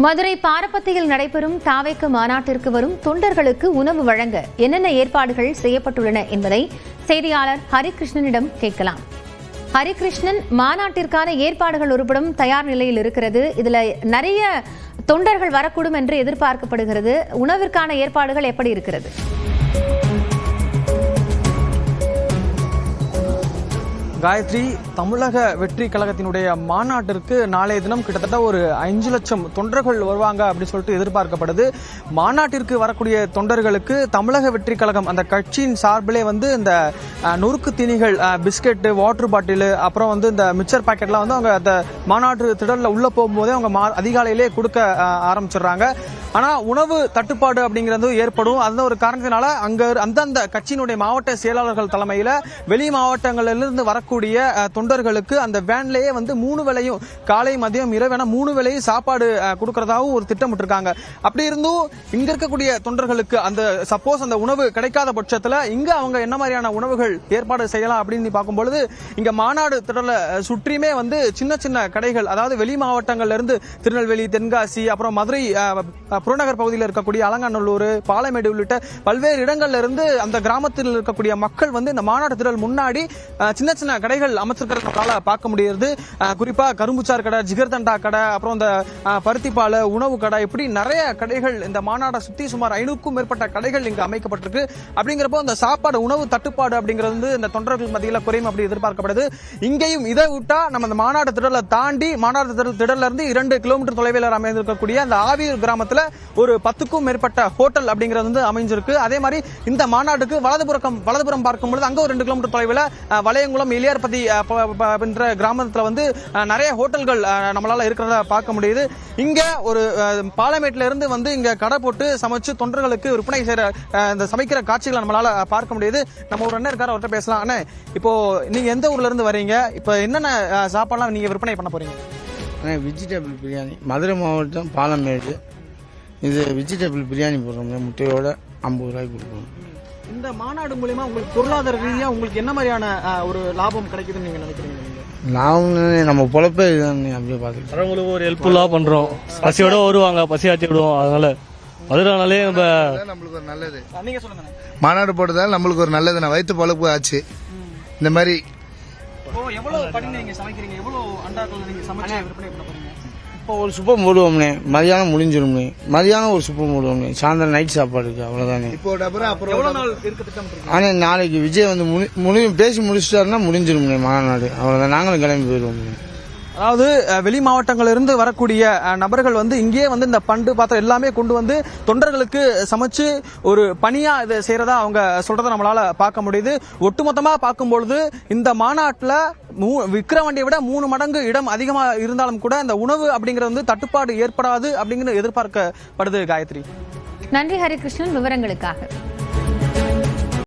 மதுரை பாரப்பத்தியில் நடைபெறும் தாவேக்கு மாநாட்டிற்கு வரும் தொண்டர்களுக்கு உணவு வழங்க என்னென்ன ஏற்பாடுகள் செய்யப்பட்டுள்ளன என்பதை செய்தியாளர் ஹரிகிருஷ்ணனிடம் கேட்கலாம். ஹரிகிருஷ்ணன், மாநாட்டிற்கான ஏற்பாடுகள் ஒருபுறம் தயார் நிலையில் இருக்கிறது. இதுல நிறைய தொண்டர்கள் வரக்கூடும் என்று எதிர்பார்க்கப்படுகிறது. உணவிற்கான ஏற்பாடுகள் எப்படி இருக்கிறது? காயத்ரி, தமிழக வெற்றி கழகத்தினுடைய மாநாட்டிற்கு நாளைய தினம் கிட்டத்தட்ட ஒரு 5 லட்சம் தொண்டர்கள் வருவாங்க அப்படின்னு சொல்லிட்டு எதிர்பார்க்கப்படுது. மாநாட்டிற்கு வரக்கூடிய தொண்டர்களுக்கு தமிழக வெற்றி கழகம் அந்த கட்சியின் சார்பிலே இந்த நொறுக்கு தீனிகள், பிஸ்கெட், வாட்டர் பாட்டில், அப்புறம் இந்த மிக்சர் பாக்கெட்லாம் அவங்க அந்த மாநாட்டு திடலில் உள்ள போகும்போதே அவங்க அதிகாலையிலே கொடுக்க ஆரம்பிச்சிடுறாங்க. ஆனா உணவு தட்டுப்பாடு அப்படிங்கிறது ஏற்படும். அந்த ஒரு காரணத்தினால அங்க அந்தந்த கட்சியினுடைய மாவட்ட செயலாளர்கள் தலைமையில வெளி மாவட்டங்களிலிருந்து வரக்கூடிய தொண்டர்களுக்கு அந்த வேன்லயே 3 வேளையும், காலை மதியம் இரவு என 3 வேளையும் சாப்பாடு கொடுக்கறதாவும் ஒரு திட்டமிட்டு இருக்காங்க. அப்படி இருந்தும் இங்க இருக்கக்கூடிய தொண்டர்களுக்கு அந்த சப்போஸ் அந்த உணவு கிடைக்காத பட்சத்துல இங்க அவங்க என்ன மாதிரியான உணவுகள் ஏற்பாடு செய்யலாம் அப்படின்னு பார்க்கும்பொழுது, இங்க மாநாடு திடலை சுற்றியுமே சின்ன சின்ன கடைகள், அதாவது வெளி மாவட்டங்கள்ல இருந்து திருநெல்வேலி, தென்காசி, அப்புறம் மதுரை புறநகர் பகுதியில் இருக்கக்கூடிய அலங்காநல்லூர், பாலமேடு உள்ளிட்ட பல்வேறு இடங்கள்ல இருந்து அந்த கிராமத்தில் இருக்கக்கூடிய மக்கள் இந்த மாநாட்டு திடல் முன்னாடி சின்ன சின்ன கடைகள் அமைச்சிருக்கிறதால பார்க்க முடியுது. குறிப்பா கரும்புச்சார் கடை, ஜிகர்தண்டா கடை, அப்புறம் இந்த பருத்திப்பாலை உணவு கடை, இப்படி நிறைய கடைகள் இந்த மாநாட்டை சுத்தி சுமார் 500க்கும் மேற்பட்ட கடைகள் இங்கு அமைக்கப்பட்டிருக்கு. அப்படிங்கிறப்போ இந்த சாப்பாடு, உணவு தட்டுப்பாடு அப்படிங்கிறது இந்த தொண்டர்கள் மத்தியில் குறையும் அப்படி எதிர்பார்க்கப்படுது. இங்கேயும் இதை விட்டா நம்ம இந்த மாநாட்டு திடலை தாண்டி மாநாட்டு திடல்ல இருந்து 2 கிலோமீட்டர் தொலைவில் அமைந்திருக்கக்கூடிய அந்த ஆவியூர் கிராமத்தில் ஒரு 10க்கும் மேற்பட்ட ஹோட்டல் அப்படிங்கிறது அமைஞ்சிருக்கு. அதே மாதிரி இந்த மாநாட்டுக்கு வலதுபுறம் பார்க்கும்போது அங்க ஒரு 2 கிலோமீட்டர் தொலைவில் வளையங்குளம், இளையார்பதி என்ற கிராமத்தில் நிறைய ஹோட்டல்கள் நம்மளால இருக்கிறத பார்க்க முடியுது. இங்க ஒரு பாலமேட்ல இருந்து இங்க கடை போட்டு சமைச்சு தொண்டர்களுக்கு விற்பனை செய்யற இந்த சமைக்கிற காட்சிகளை நம்மளால பார்க்க முடியுது. நம்ம ஒரு அண்ணன் இருக்காரு, அவர்கிட்ட பேசலாம். அண்ணே, இப்போ நீங்க எந்த ஊர்ல இருந்து வரீங்க? இப்போ என்னென்ன சாப்பாடுலாம் நீங்க விற்பனை பண்ண போறீங்க? வெஜிடபிள் பிரியாணி, மதுரை மாவட்டம் பாலமேடு. இது வெஜிடபிள் பிரியாணி போடுறோம், முட்டையோட 50 ரூபாய்க்கு கொடுப்போம். இந்த மாநாடு மூலமா உங்களுக்கு பொருளாதார ரீதியா உங்களுக்கு என்ன மாதிரியான ஒரு லாபம் கிடைக்குதுன்னு நீங்க நினைக்கிறீங்க? லாபம் நம்ம பொழப்பே இதுதான். அப்படியே பார்த்துட்டு வரவங்களுக்கு ஒரு ஹெல்ப்ஃபுல்லா பண்றோம். பசியோட வருவாங்க, பசி ஆற்றி விடுவோம். அதனால மதுரைனாலே நம்மளுக்கு ஒரு நல்லது. நீங்க சொல்லுங்க. மாநாடு போட்டதால நம்மளுக்கு ஒரு நல்லது. நான் வயிற்று பொழப்பு ஆச்சு. இந்த மாதிரி எவ்வளவு படிங்க நீங்க சமைக்கிறீங்க? எவ்வளவு அண்டாக்கள் நீங்க சமைச்சு விற்பனை பண்ண போறீங்க? இப்போ ஒரு சுப்பம் போடுவோம்னே, மதியானம் முடிஞ்சிரும்னே. மதியானம் ஒரு சுப்பம் போடுவோம்னே, சாயந்தரம் நைட் சாப்பாடுக்கு, அவ்வளவுதானே. ஆனா நாளைக்கு விஜய் பேசி முடிச்சிட்டாருன்னா முடிஞ்சிரும்னே மாநாடு, அவ்வளவுதான். நாங்களும் கிளம்பி போயிடுவோம். அதாவது வெளி மாவட்டங்களில் இருந்து வரக்கூடிய நபர்கள் இங்கே இந்த பண்டு பாத்திரம் எல்லாமே கொண்டு தொண்டர்களுக்கு சமைச்சு ஒரு பணியா இதை செய்யறதா அவங்க சொல்றதை நம்மளால பார்க்க முடியுது. ஒட்டுமொத்தமா பார்க்கும்பொழுது இந்த மாநாட்டில் விற்கிற வண்டியை விட 3 மடங்கு இடம் அதிகமா இருந்தாலும் கூட இந்த உணவு அப்படிங்கிறது தட்டுப்பாடு ஏற்படாது அப்படிங்கிறது எதிர்பார்க்கப்படுது. காயத்ரி, நன்றி ஹரிகிருஷ்ணன் விவரங்களுக்காக.